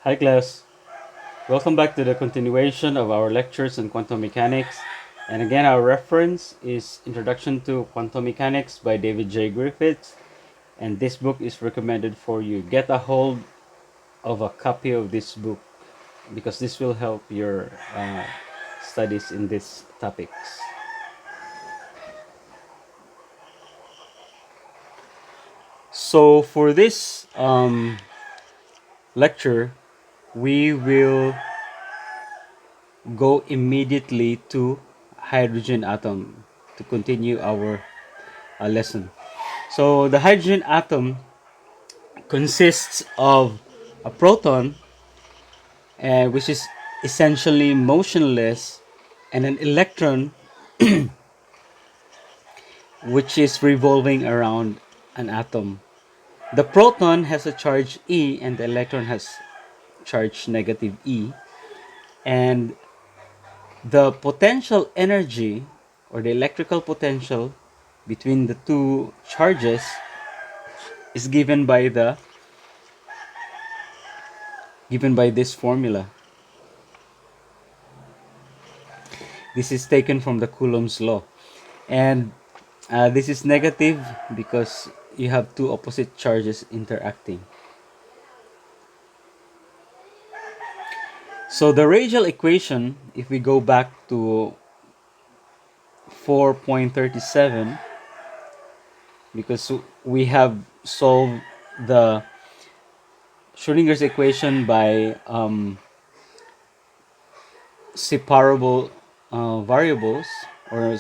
Hi class, welcome back to the continuation of our lectures on quantum mechanics. And again, our reference is Introduction to Quantum Mechanics by David J. Griffiths. And this book is recommended for you. Get a hold of a copy of this book because this will help your studies in these topics. So for this lecture, we will go immediately to hydrogen atom to continue our lesson. So the hydrogen atom consists of a proton, which is essentially motionless, and an electron, which is revolving around an atom. The proton has a charge E, and the electron has charge negative E. And the potential energy, or the electrical potential between the two charges, is given by this formula. This is taken from the Coulomb's law. And this is negative because you have two opposite charges interacting. So the radial equation, if we go back to 4.37, because we have solved the Schrodinger's equation by separable variables, or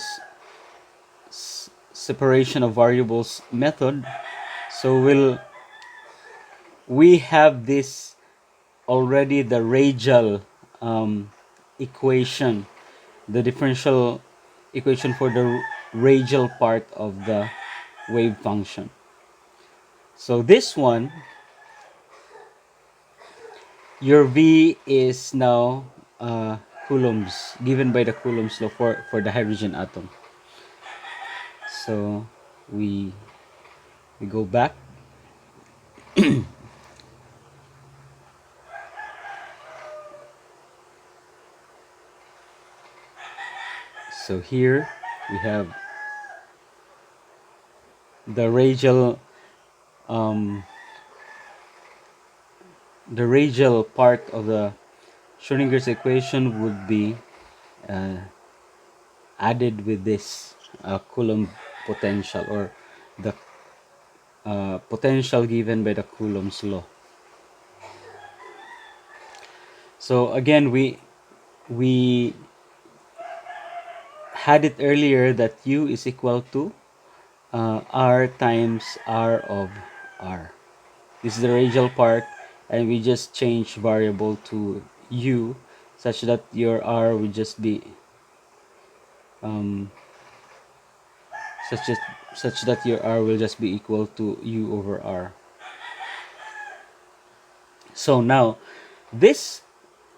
separation of variables method. So we have this already, the radial equation, the differential equation for the radial part of the wave function. So this one, your V is now Coulomb's, given by the Coulomb's law for the hydrogen atom. So we go back. So here we have the radial part of the Schrodinger's equation would be added with this Coulomb potential, or the potential given by the Coulomb's law. So again, we had it earlier that U is equal to R times R of R. This is the radial part, and we just change variable to U such that your R will just be such that your R will just be equal to U over R. So now this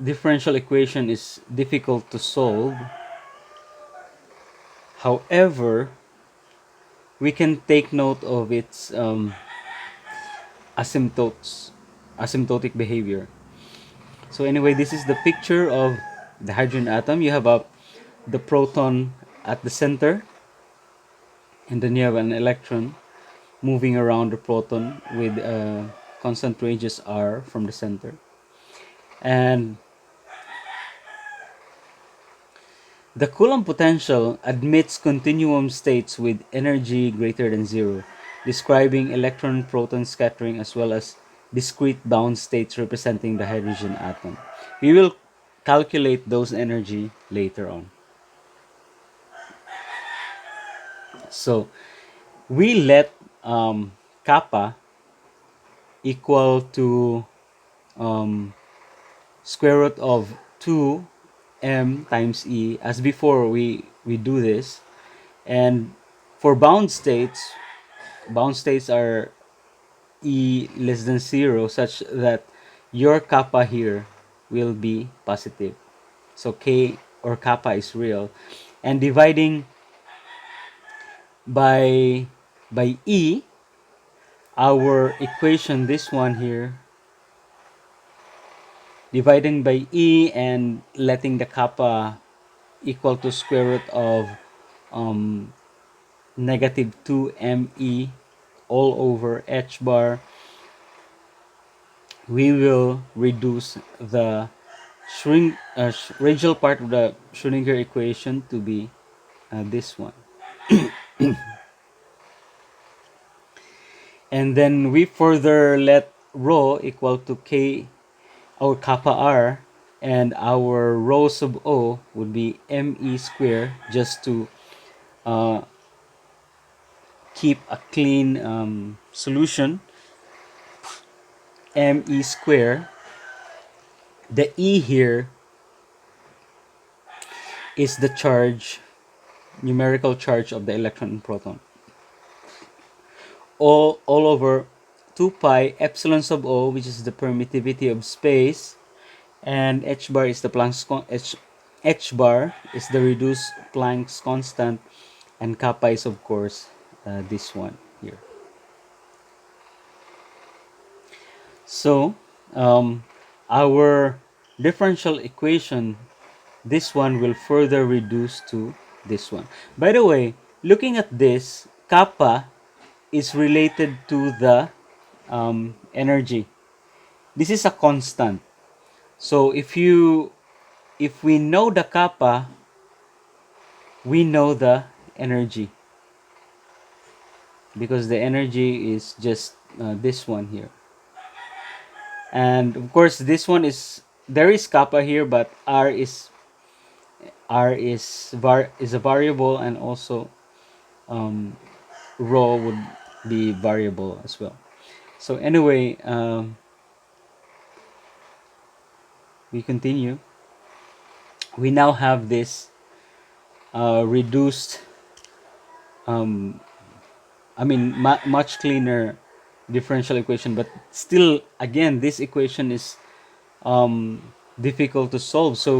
differential equation is difficult to solve. However, we can take note of its asymptotic behavior. So anyway, this is the picture of the hydrogen atom. You have the proton at the center, and then you have an electron moving around the proton with a constant radius r from the center. And the Coulomb potential admits continuum states with energy greater than zero, describing electron-proton scattering, as well as discrete bound states representing the hydrogen atom. We will calculate those energy later on. So we let kappa equal to square root of 2 m times E, as before we do this. And for bound states are E less than 0, such that your kappa here will be positive. So K, or kappa, is real. And dividing by E, our equation, this one here, dividing by E and letting the kappa equal to square root of um, negative 2 ME all over H bar, we will reduce the radial part of the Schrodinger equation to be this one. And then we further let rho equal to K or kappa R, and our rho sub O would be ME square, just to uh, keep a clean solution. ME square. The E here is the charge, numerical charge of the electron and proton. All over 2 pi epsilon sub O, which is the permittivity of space, and H bar is the Planck's H bar is the reduced Planck's constant, and kappa is of course this one here. So our differential equation, this one will further reduce to this one. By the way, looking at this, kappa is related to the energy. This is a constant. So if we know the kappa, we know the energy, because the energy is just this one here. And of course this one is, there is kappa here, but r is a variable, and also rho would be variable as well. So anyway, we continue. We now have this reduced, much cleaner differential equation, but still, again, this equation is difficult to solve. So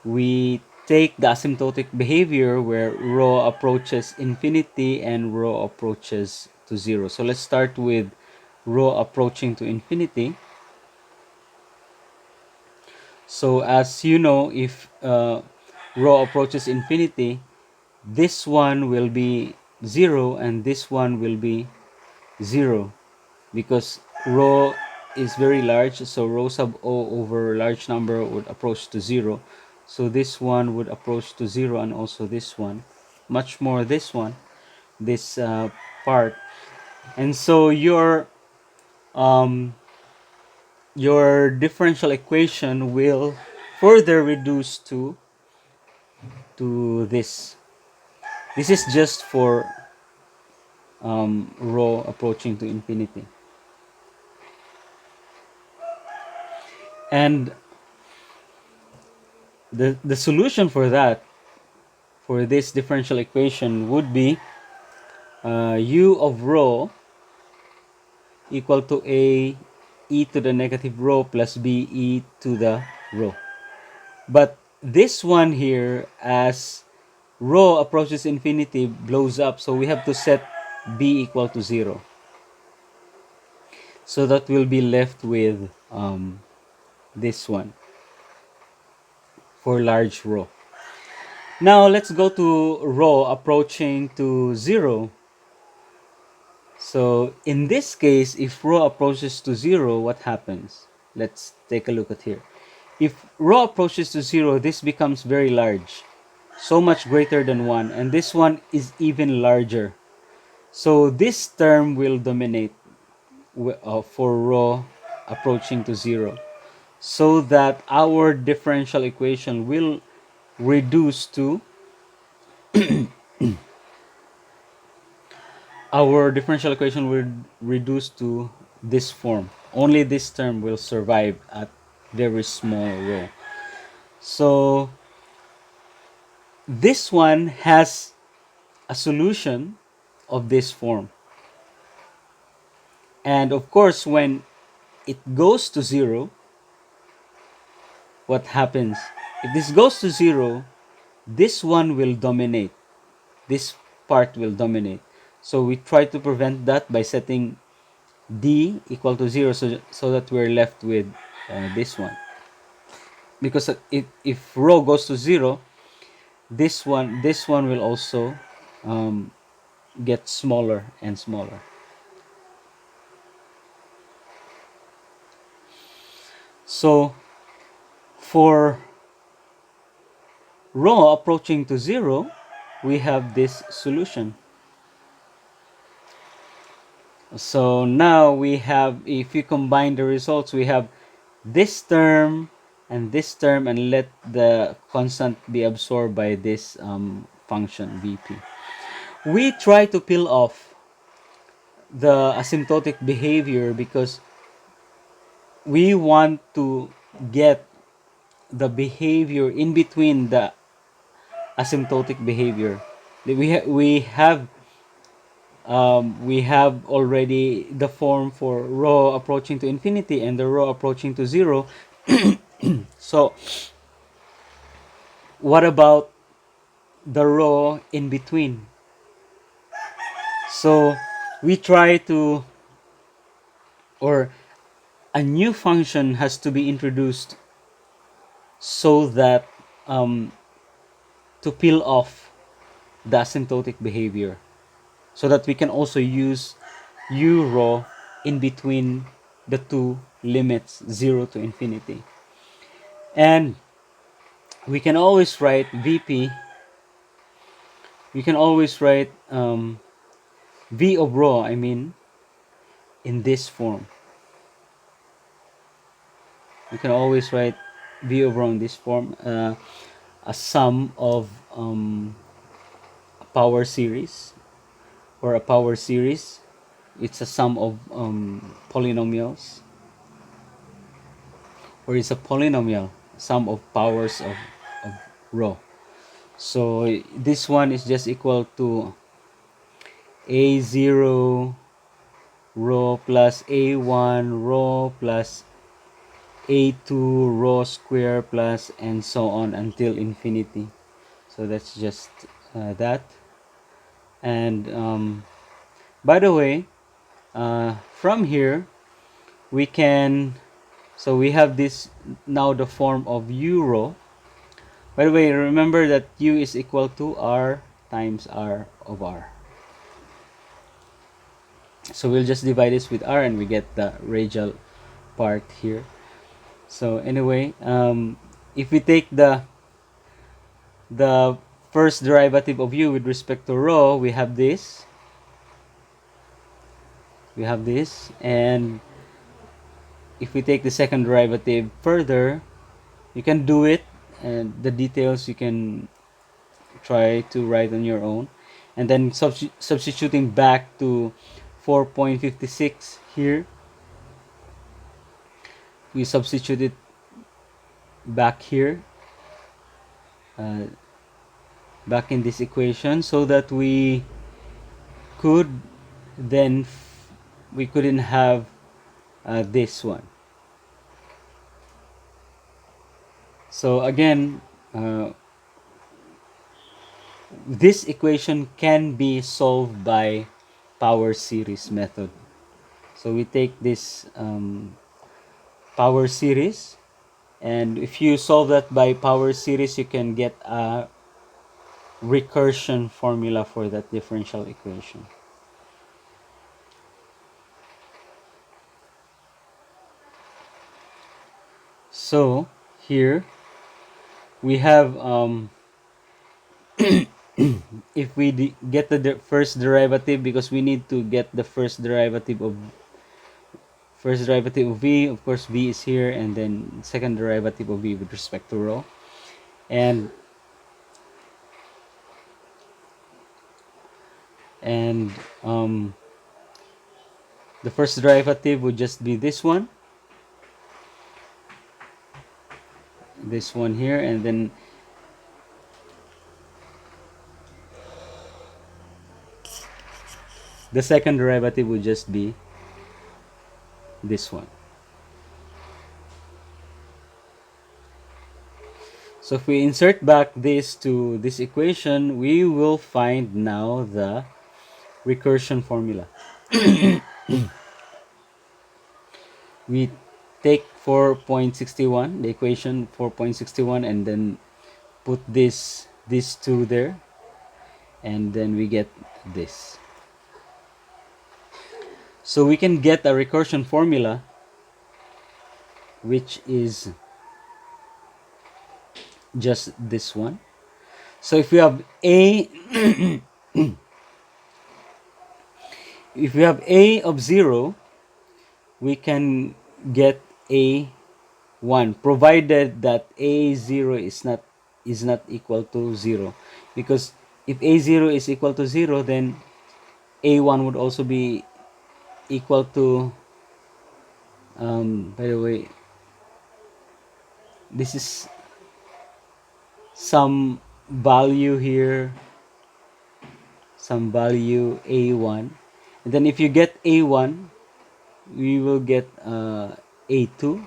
we take the asymptotic behavior where rho approaches infinity and rho approaches to zero. So let's start with rho approaching to infinity. So as you know, if rho approaches infinity, this one will be 0 and this one will be 0, because rho is very large, so rho sub O over large number would approach to 0. So this one would approach to 0, and also this one, much more this one, this part. And so your differential equation will further reduce to this. This is just for rho approaching to infinity. And the solution for that, for this differential equation, would be u of rho equal to a e to the negative rho plus b e to the rho. But this one here, as rho approaches infinity, blows up, so we have to set b equal to 0. So that will be left with this one for large rho. Now let's go to rho approaching to 0. So in this case, if rho approaches to 0, what happens? Let's take a look at here. If rho approaches to 0, this becomes very large, so much greater than 1, and this one is even larger. So this term will dominate for rho approaching to 0, so that our differential equation will reduce to this form. Only this term will survive at very small rho. So this one has a solution of this form. And of course, when it goes to 0, what happens? If this goes to 0, this one will dominate. This part will dominate. So we try to prevent that by setting d equal to 0, so that we're left with this one, because if rho goes to 0, this one will also get smaller and smaller. So for rho approaching to 0, we have this solution. So now we have, if you combine the results, we have this term and this term, and let the constant be absorbed by this function Vp. We try to peel off the asymptotic behavior because we want to get the behavior in between the asymptotic behavior. We have already the form for rho approaching to infinity and the rho approaching to 0. So what about the rho in between? So we try to, or a new function has to be introduced so that to peel off the asymptotic behavior, so that we can also use u rho in between the two limits, 0 to infinity. And we can always write Vp, we can always write V of rho, in this form. We can always write V of rho in this form, a sum of a power series, or a power series. It's a sum of polynomials, or it's a polynomial sum of powers of rho. So this one is just equal to a0 rho plus a1 rho plus a2 rho square plus, and so on until infinity. So that's just that. And by the way, from here we can, so we have this now, the form of u rho. By the way, remember that u is equal to r times r of r. So we'll just divide this with r and we get the radial part here. So anyway, if we take the first derivative of u with respect to rho, we have this. And if we take the second derivative further, you can do it, and the details you can try to write on your own. And then substituting back to 4.56 here, we substitute it back here, back in this equation, so that we could then we couldn't have this one. So again, this equation can be solved by power series method. So we take this power series, and if you solve that by power series, you can get a recursion formula for that differential equation. So here we have if we get the first derivative, because we need to get the first derivative of v, of course v is here, and then second derivative of v with respect to rho, and the first derivative would just be this one here, and then the second derivative would just be this one. So if we insert back this to this equation, we will find now the recursion formula. we take 4.61, the equation 4.61, and then put this 2 there, and then we get this. So we can get a recursion formula, which is just this one. So if we have a if we have a of 0, we can get a 1, provided that a0 is not equal to 0, because if a0 is equal to 0, then a1 would also be equal to, by the way, this is some value here, some value a1, and then if you get a1, we will get a2.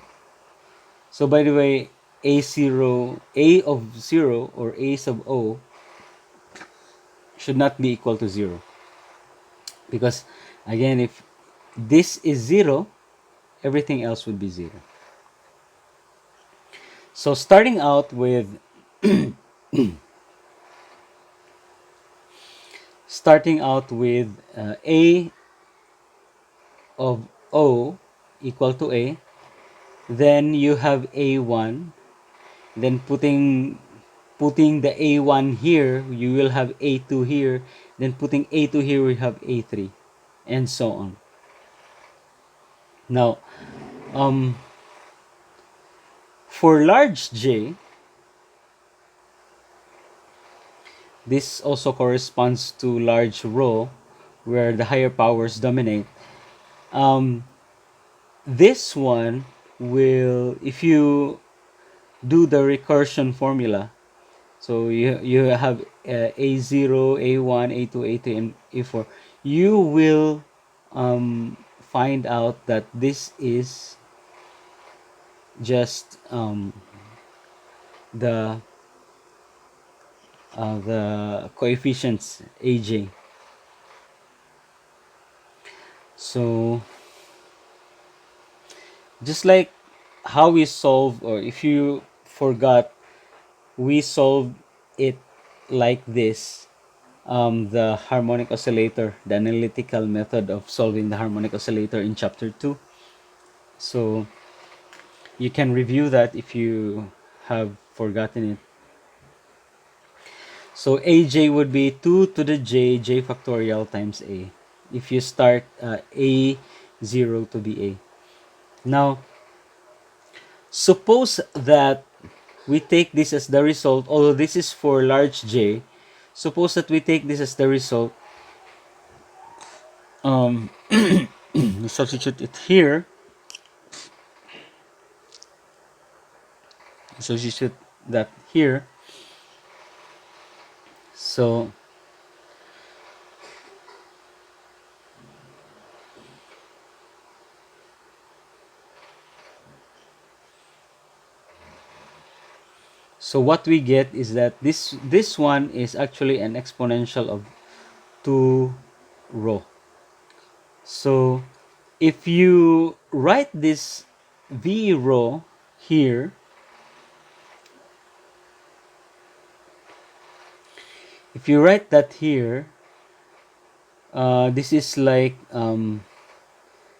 So by the way, a0, a of 0 or a sub o should not be equal to 0, because again, if this is 0, everything else would be 0. So starting out with a of o equal to a, then you have a1, then putting the a1 here, you will have a2 here, then putting a2 here, we have a3, and so on. Now, for large J, this also corresponds to large rho, where the higher powers dominate. This one will, if you do the recursion formula, so you have a0, a1, a2, a3, and a4, you will find out that this is just the coefficients aj. So just like how we solve, or if you forgot, we solved it like this, the harmonic oscillator, the analytical method of solving the harmonic oscillator in chapter 2. So you can review that if you have forgotten it. So aj would be 2 to the j factorial times a, if you start a0 to be a. Now, suppose that we take this as the result, although this is for large j, suppose that we take this as the result, substitute it here, substitute that here. So what we get is that this one is actually an exponential of 2 rho. So if you write this v rho here, if you write that here, this is like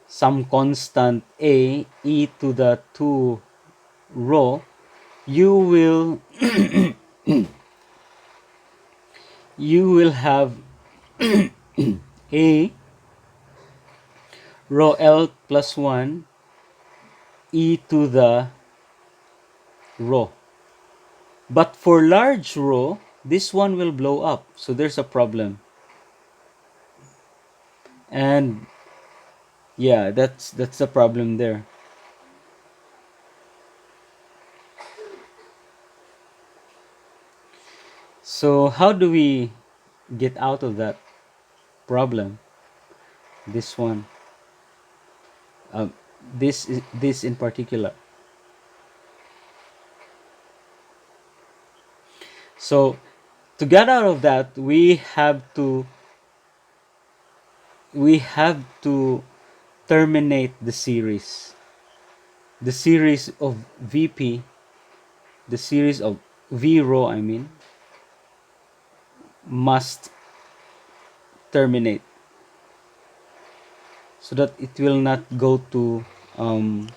some constant a e to the 2 rho, you will you will have a rho l plus 1 e to the rho. But for large rho, this one will blow up, so there's a problem. And yeah, that's the problem there. So how do we get out of that problem? This one, this in particular. So to get out of that, we have to terminate the series. the series of VP, the series of V rho, I mean, must terminate so that it will not um,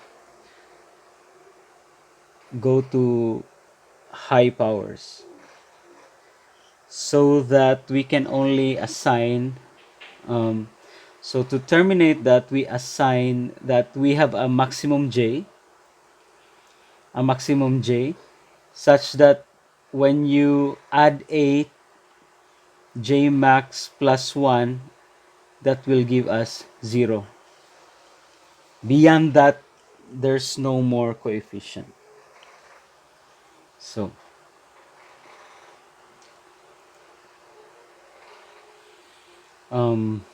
go to high powers, so that we can only assign um, so to terminate that, we assign that we have a maximum j, such that when you add a j max plus 1, that will give us 0. Beyond that, there's no more coefficient. So um,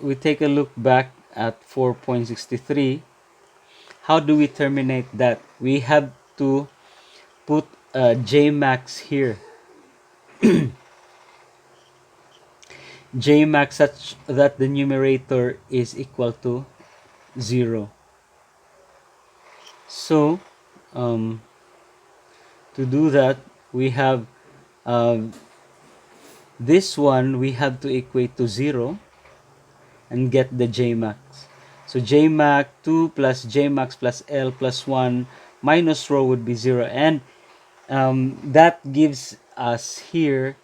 we take a look back at 4.63. How do we terminate that? We have to put j max here, j max, such that the numerator is equal to 0. So to do that, we have um, this one we have to equate to 0 and get the j max. So j max 2 plus j max plus L plus 1 minus rho would be 0, and that gives us here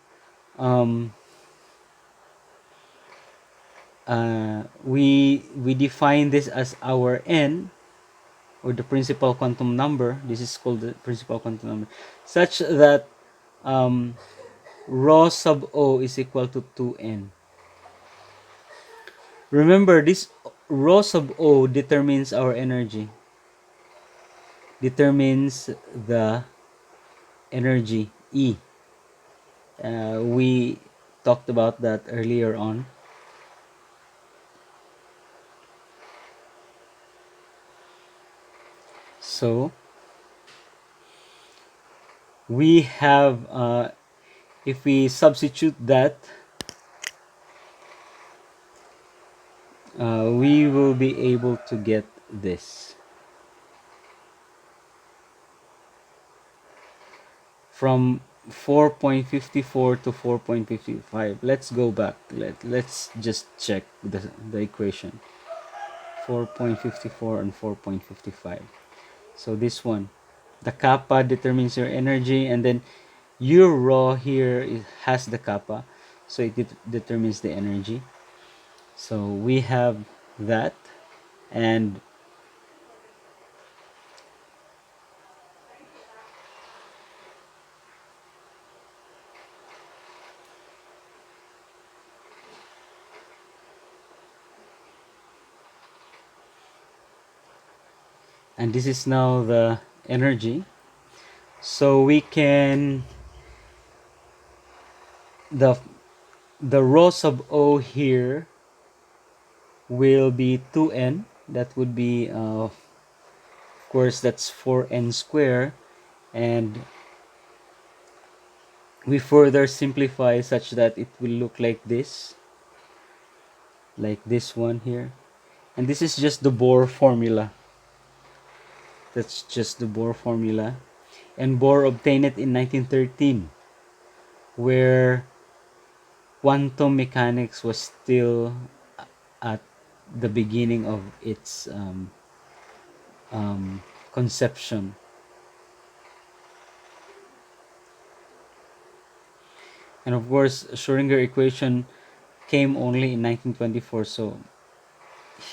um, we define this as our n, or the principal quantum number. This is called the principal quantum number, such that rho sub O is equal to 2n. Remember, this rho sub O determines our energy, determines the energy E. We talked about that earlier on. So we have, if we substitute that, we will be able to get this from 4.54 to 4.55. Let's go back. Let's just check the equation. 4.54 and 4.55. So this one, the kappa determines your energy, and then your rho here has the kappa, so it determines the energy. So we have that, and this is now the energy. So we can, the rho sub O here will be 2n. That would be of course that's 4n square, and we further simplify such that it will look like this one here, and this is just the Bohr formula. That's just the Bohr formula, and Bohr obtained it in 1913, where quantum mechanics was still at the beginning of its conception. And of course, Schrödinger equation came only in 1924, so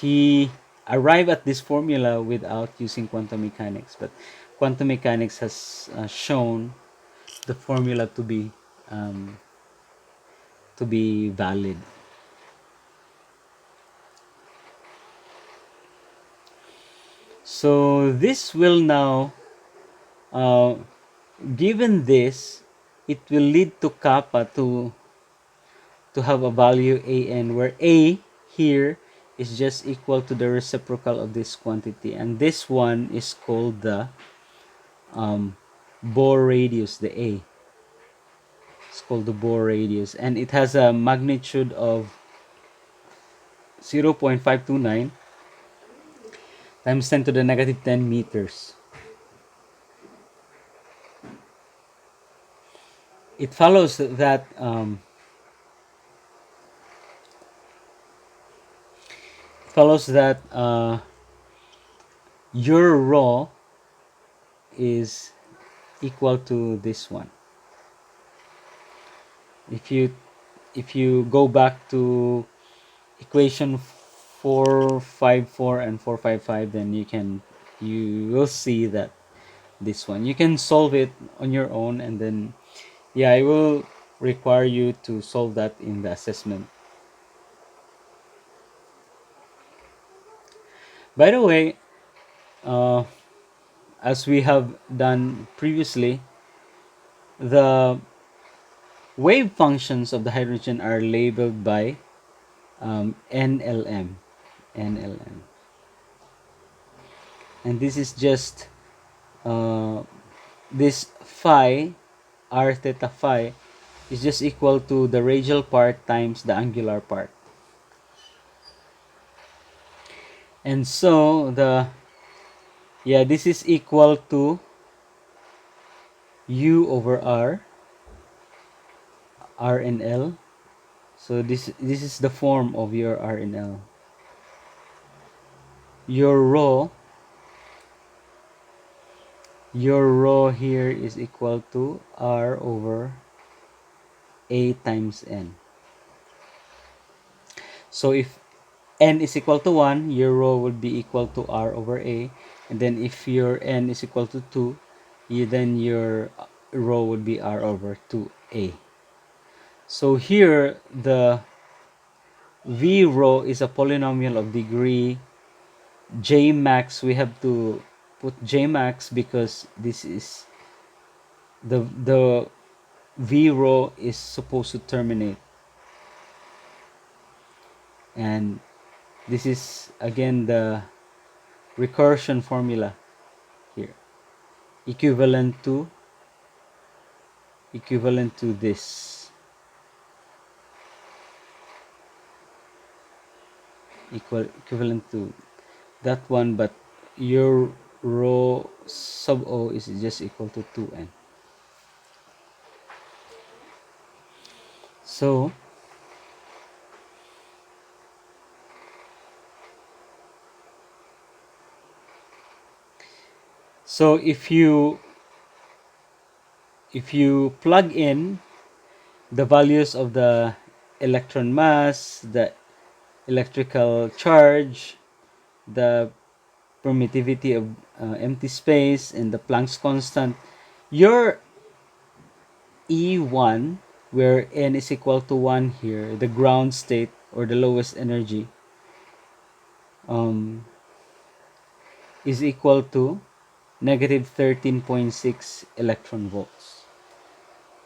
he arrived at this formula without using quantum mechanics, but quantum mechanics has shown the formula to be valid. So this will now, given this, it will lead to kappa to have a value an, where a here is just equal to the reciprocal of this quantity, and this one is called the Bohr radius, the a. It's called the Bohr radius, and it has a magnitude of 0.529. times 10 to the negative 10 meters. It follows that your rho is equal to this one. If you go back to equation 454 and 455, then you will see that this one you can solve it on your own, and then yeah, I will require you to solve that in the assessment. By the way, as we have done previously, the wave functions of the hydrogen are labeled by NLM. And this is just this phi, r theta phi, is just equal to the radial part times the angular part. And so this is equal to U over R and L. So this is the form of your R and L. Your rho here is equal to R over A times N. So if N is equal to 1, your rho would be equal to R over A. And then if your N is equal to 2, then your rho would be R over 2A. So here, the V rho is a polynomial of degree J max. We have to put J max because this is the V rho is supposed to terminate. And this is again the recursion formula here, equivalent to this, equivalent to that one, but your rho sub O is just equal to 2n. So if you plug in the values of the electron mass, the electrical charge, the permittivity of empty space, and the Planck's constant, your E1, where n is equal to 1 here, the ground state or the lowest energy, is equal to negative 13.6 electron volts.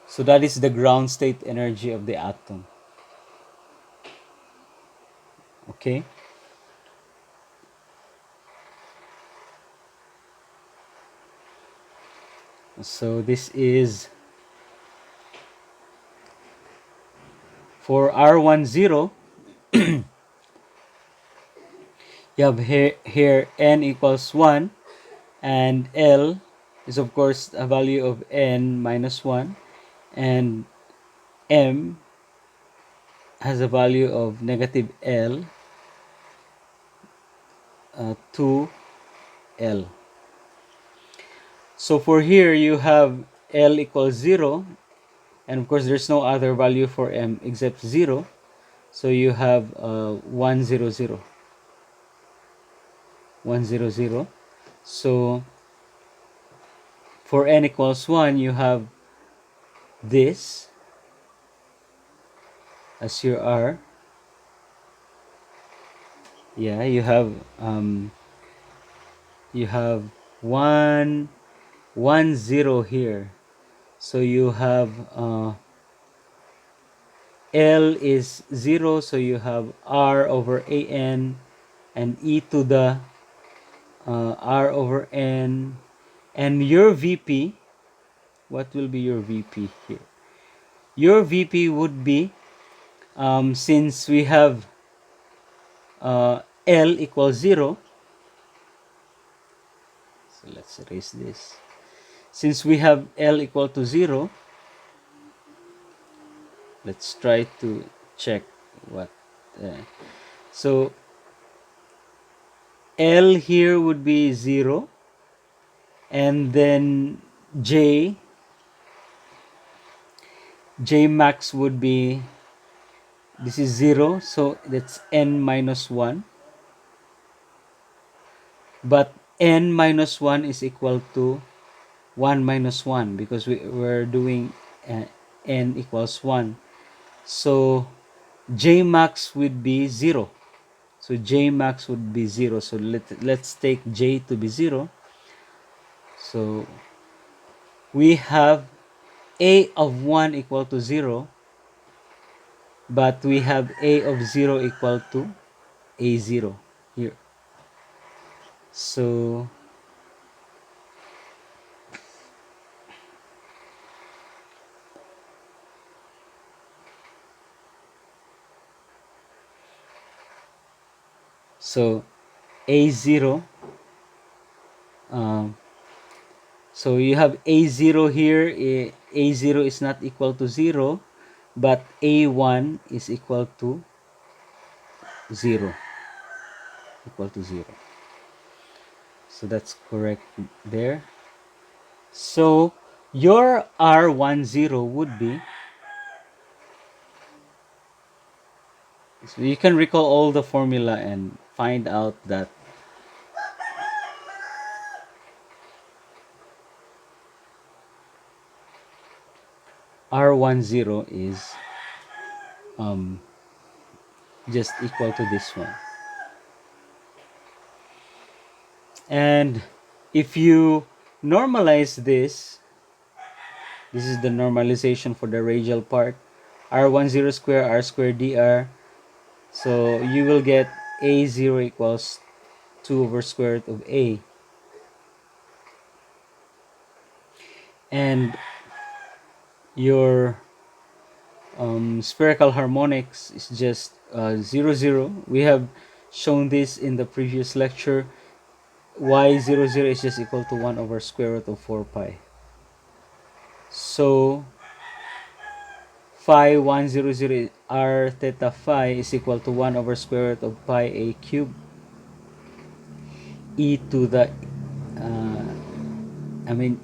So that is the ground state energy of the atom. Okay? So this is for R10. You have here n equals 1, and L is of course a value of n minus 1, and M has a value of negative L 2L. So for here you have L equals 0, and of course there's no other value for M except 0, so you have 1 0 0. So for n equals 1, you have this as your R. Yeah, you have 1 1 0 here. So you have L is 0, so you have R over AN, and e to the R over N, and your VP, what will be your VP here? Your VP would be, since we have L equals 0, So let's erase this. Since we have L equal to 0, let's try to check what. So L here would be 0, and then J max would be, this is 0, so that's n minus 1. But n minus 1 is equal to 1 minus 1 because we're doing n equals 1. So J max would be 0. So J max would be 0. So let's take J to be 0. So we have A of 1 equal to 0, but we have A of 0 equal to A0 here. So A0, so you have A0 here. A0 is not equal to 0, but A1 is equal to 0. So that's correct there. So your R10 would be, so you can recall all the formula and find out that R10 is just equal to this one. And if you normalize this is the normalization for the radial part, R10 square R square dr. So you will get A0 equals 2 over square root of A. And your spherical harmonics is just 0, 0. We have shown this in the previous lecture. Y00 is just equal to 1 over square root of 4 pi. So phi 100 r theta phi is equal to 1 over square root of pi a cube e to the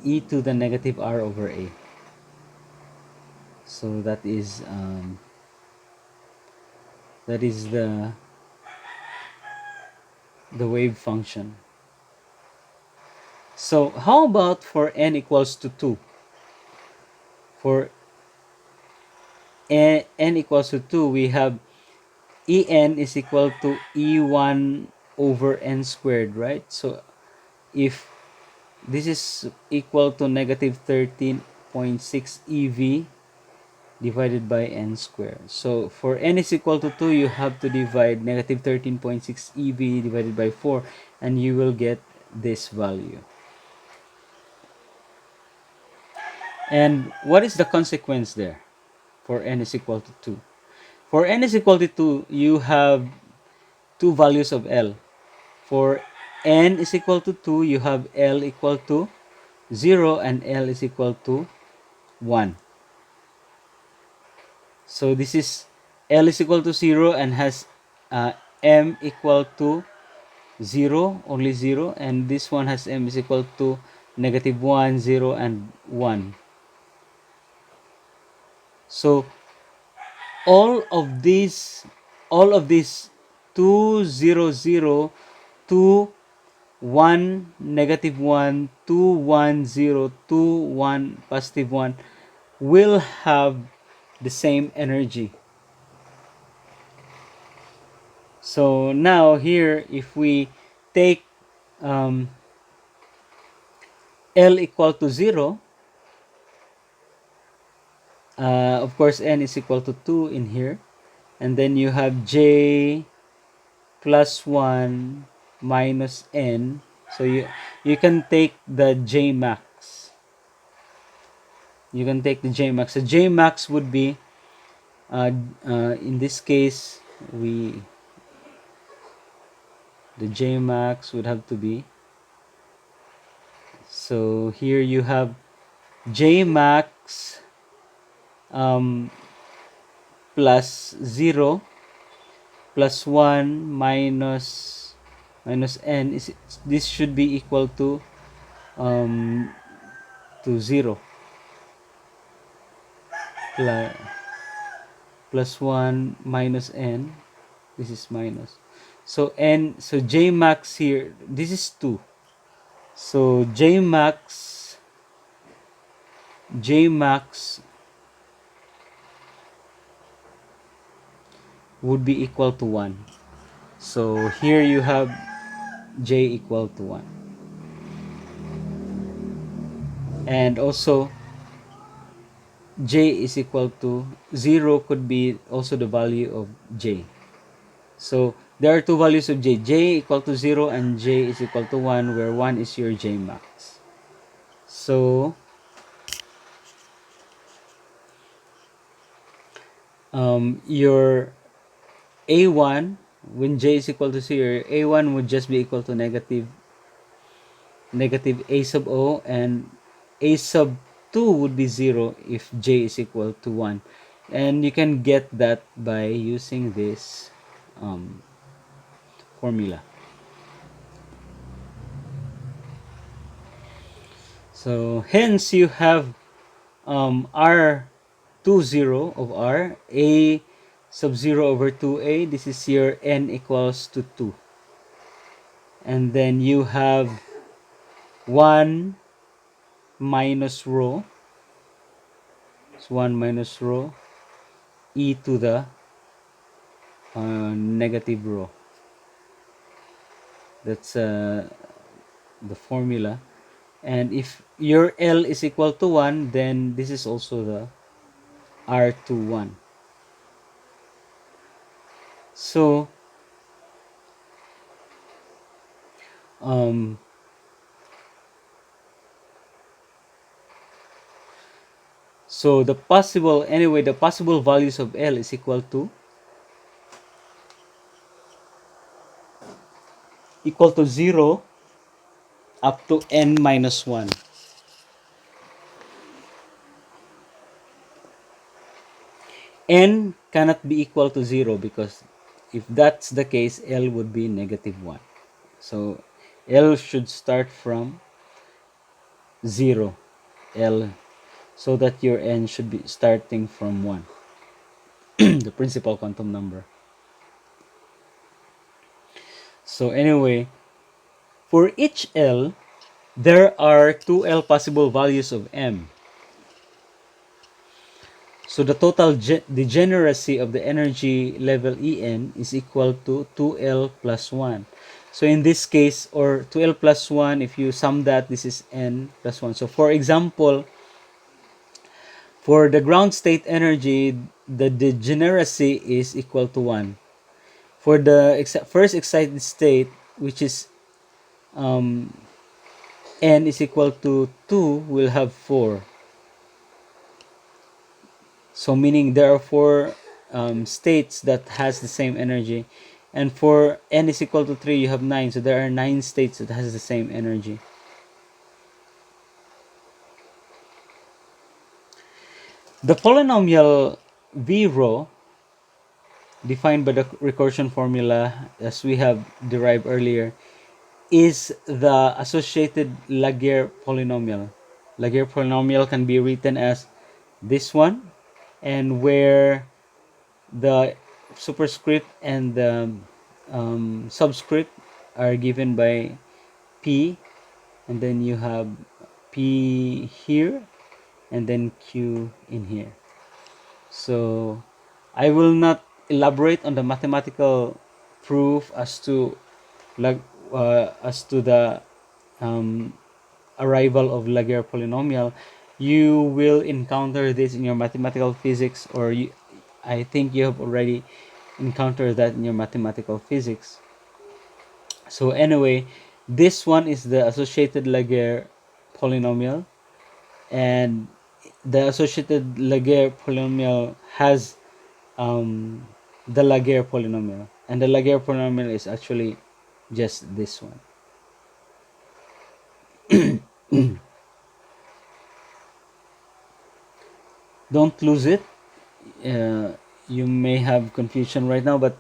e to the negative r over a. So that is the wave function. So how about for n equals to 2? For n equals to 2, we have En is equal to E1 over n squared, right? So if this is equal to negative 13.6 EV divided by n squared. So for n is equal to 2, you have to divide negative 13.6 EV divided by 4, and you will get this value. And what is the consequence there for n is equal to 2? For n is equal to 2, you have two values of L. For n is equal to 2, you have L equal to 0 and L is equal to 1. So this is L is equal to 0 and has M equal to 0, only 0, and this one has M is equal to negative 1, 0, and 1. So all of these 2, 0, 0, 2, 1, negative 1, 2, 1, 0, 2, 1, positive 1 will have the same energy. So now here, if we take L equal to 0, of course n is equal to 2 in here, and then you have J plus 1 minus n. So you can take the J max. You can take the J max. So J max would be, in this case, the J max would have to be So here you have J max um, plus 0 plus 1 minus n is, this should be equal um, to 0 plus, plus 1 minus n, this is minus, so n, so J max here, this is 2, so J max would be equal to 1. So here you have J equal to 1. And also J is equal to 0 could be also the value of J. So there are two values of J. J equal to 0 and J is equal to 1, where 1 is your J max. So your A1, when J is equal to 0, A1 would just be equal to negative A sub O, and A sub 2 would be 0 if J is equal to 1. And you can get that by using this formula. So hence you have R20 of R, A sub 0 over 2A, this is your N equals to 2. And then you have 1 minus rho, so 1 minus rho e to the negative rho. That's the formula. And if your L is equal to 1, then this is also the R21. So so the possible values of L is equal to 0 up to n minus 1. N cannot be equal to 0, because if that's the case, L would be negative 1. So L should start from 0, L, so that your N should be starting from 1, the principal quantum number. So anyway, for each L, there are 2L possible values of M. So the total degeneracy of the energy level En is equal to 2L plus 1. So in this case, or 2L plus 1, if you sum that, this is N plus 1. So for example, for the ground state energy, the degeneracy is equal to 1. For the first excited state, which is N is equal to 2, we'll have 4. So meaning there are 4 states that has the same energy. And for N is equal to 3, you have 9. So there are 9 states that has the same energy. The polynomial V rho, defined by the recursion formula as we have derived earlier, is the associated Laguerre polynomial. Laguerre polynomial can be written as this one, and where the superscript and the subscript are given by P, and then you have P here and then Q in here. So I will not elaborate on the mathematical proof as to the arrival of Laguerre polynomial. You will encounter this in your mathematical physics, or I think you have already encountered that in your mathematical physics. So anyway, this one is the associated Laguerre polynomial, and the associated Laguerre polynomial has the Laguerre polynomial, and the Laguerre polynomial is actually just this one. Don't lose it. uh, you may have confusion right now, but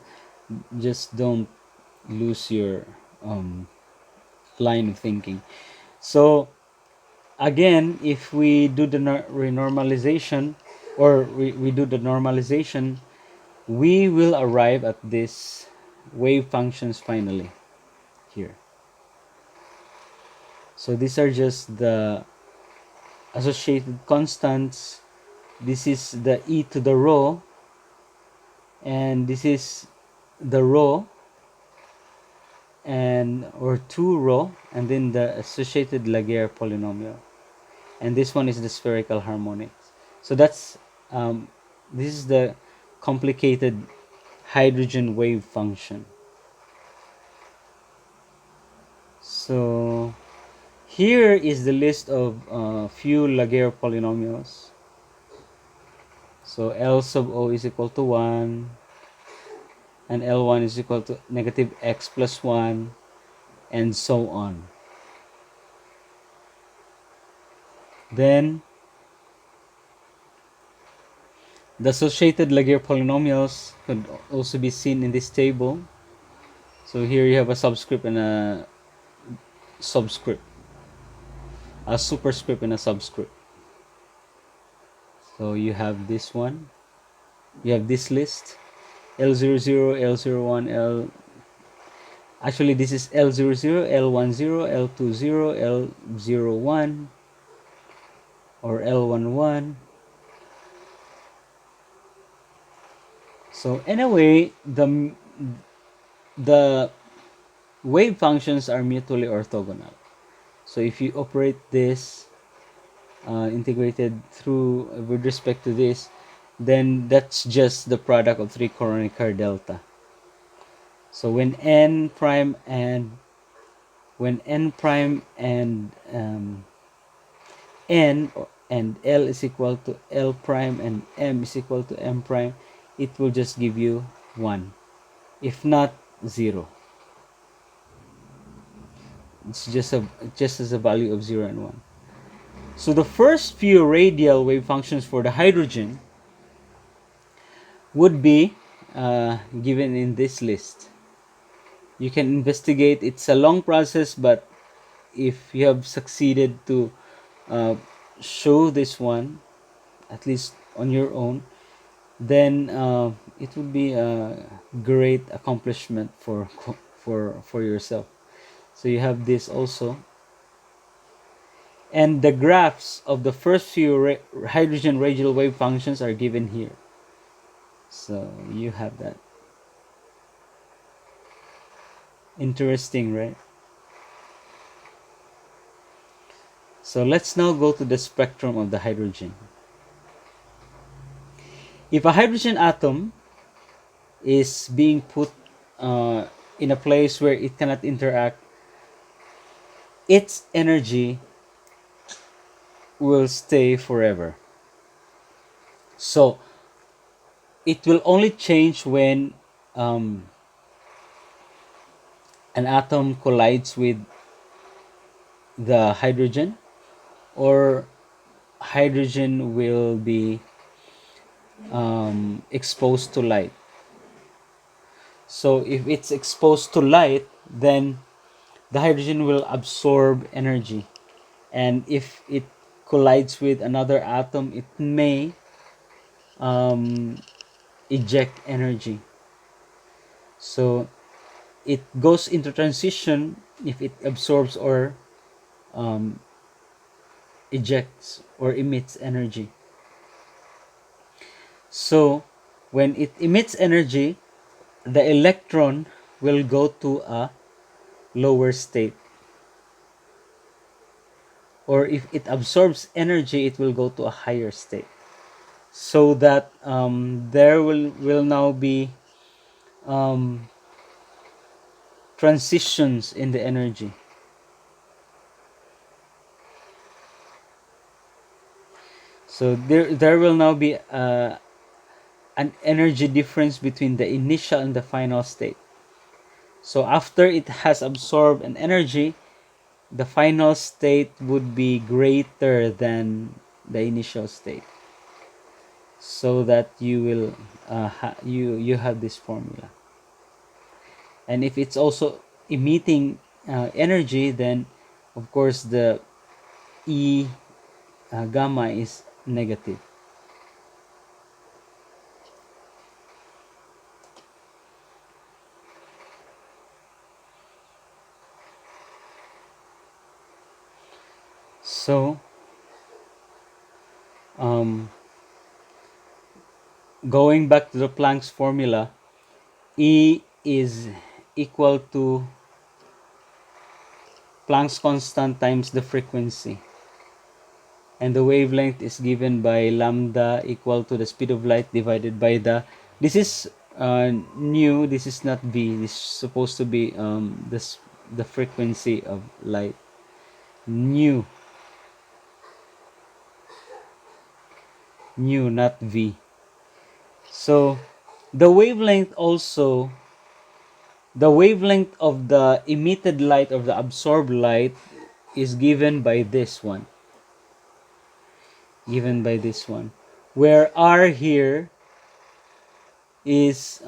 just don't lose your um, line of thinking. So again, if we do the renormalization, or we do the normalization, we will arrive at this wave functions finally here. So these are just the associated constants. This is the e to the rho, and this is the rho, and or 2 rho, and then the associated Laguerre polynomial, and this one is the spherical harmonics. So that's this is the complicated hydrogen wave function. So here is the list of few Laguerre polynomials. So L sub O is equal to 1, and L1 is equal to negative x plus 1, and so on. Then the associated Laguerre polynomials could also be seen in this table. So here you have a subscript and a subscript, a superscript and a subscript. So you have this one, you have this list, L00, L01, L, actually this is L00, L10, L20, L01, or L11. So anyway, the wave functions are mutually orthogonal. So if you operate this integrated through with respect to this, then that's just the product of 3 Kronecker delta. So when n prime and n and L is equal to L prime and M is equal to M prime, it will just give you 1, if not 0. It's just as a value of 0 and 1. So the first few radial wave functions for the hydrogen would be given in this list. You can investigate. It's a long process, but if you have succeeded to show this one, at least on your own, then it would be a great accomplishment for yourself. So you have this also, and the graphs of the first few hydrogen radial wave functions are given here. So you have that. Interesting, right? So let's now go to the spectrum of the hydrogen. If a hydrogen atom is being put in a place where it cannot interact, its energy will stay forever. So it will only change when an atom collides with the hydrogen, or hydrogen will be exposed to light. So if it's exposed to light, then the hydrogen will absorb energy, and if it collides with another atom, it may eject energy. So it goes into transition if it absorbs or ejects or emits energy. So when it emits energy, the electron will go to a lower state, or if it absorbs energy, it will go to a higher state, so that there will now be transitions in the energy. So there will now be an energy difference between the initial and the final state. So after it has absorbed an energy, the final state would be greater than the initial state, so that you will you have this formula. And if it's also emitting energy, then of course the E gamma is negative. So um, going back to the Planck's formula, E is equal to Planck's constant times the frequency, and the wavelength is given by lambda equal to the speed of light divided by the, this is nu, this is not v, this is supposed to be the frequency of light, nu, not v. So the wavelength also, the wavelength of the emitted light, of the absorbed light, is given by this one, where r here is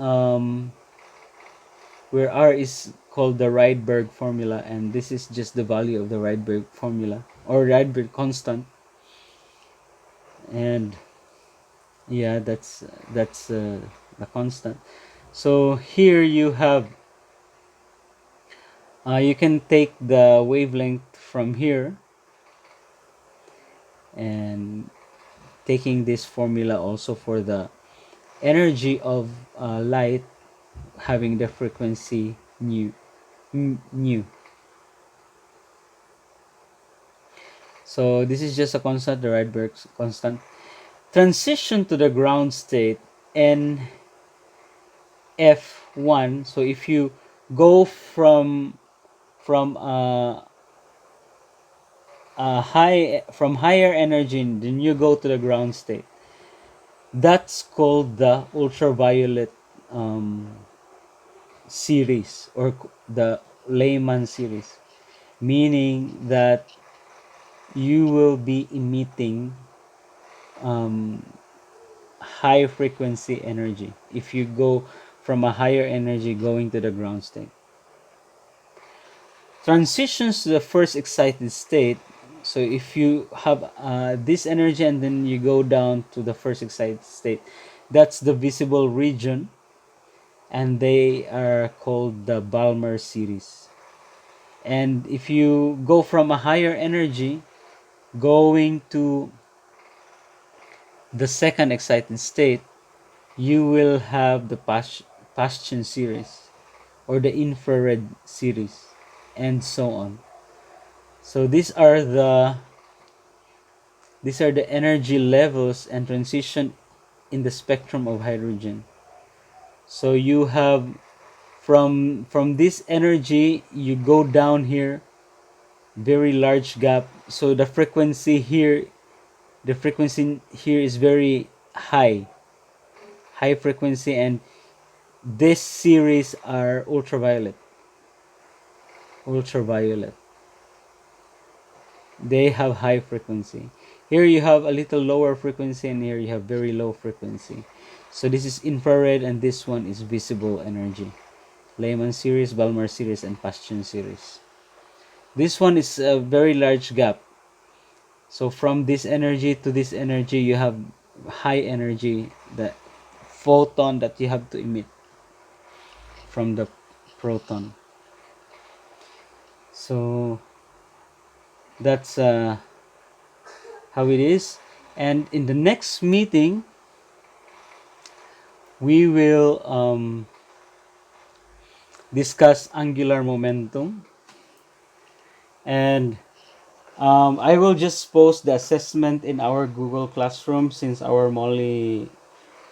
where r is called the Rydberg formula, and this is just the value of the Rydberg formula, or Rydberg constant. And yeah, that's the constant. So here you have you can take the wavelength from here, and taking this formula also for the energy of light having the frequency nu. So this is just a constant, the Rydberg constant. Transition to the ground state, n f1. So if you go from higher energy, then you go to the ground state. That's called the ultraviolet series, or the Lehman series, meaning that you will be emitting high frequency energy if you go from a higher energy going to the ground state. Transitions to the first excited state. So if you have this energy and then you go down to the first excited state, that's the visible region, and they are called the Balmer series. And if you go from a higher energy going to the second excited state, you will have the Paschen series, or the infrared series, and so on. So these are the energy levels and transition in the spectrum of hydrogen. So you have from this energy, you go down here, very large gap. So the frequency here is very high frequency, and this series are ultraviolet. They have high frequency. Here you have a little lower frequency, and here you have very low frequency. So this is infrared, and this one is visible energy. Lehman series, Balmer series, and Paschen series. This one is a very large gap. So from this energy to this energy, you have high energy, the photon that you have to emit from the proton. So that's how it is. And in the next meeting, we will discuss angular momentum, and I will just post the assessment in our Google Classroom, since our Molly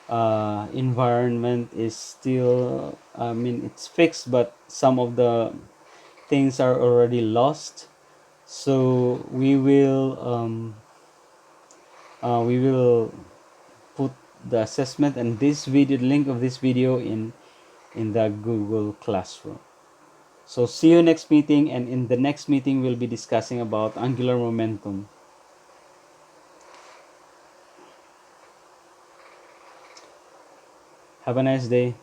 environment is still, it's fixed, but some of the things are already lost. So we will put the assessment and this video, link of this video, in the Google Classroom. So see you next meeting, and in the next meeting we'll be discussing about angular momentum. Have a nice day.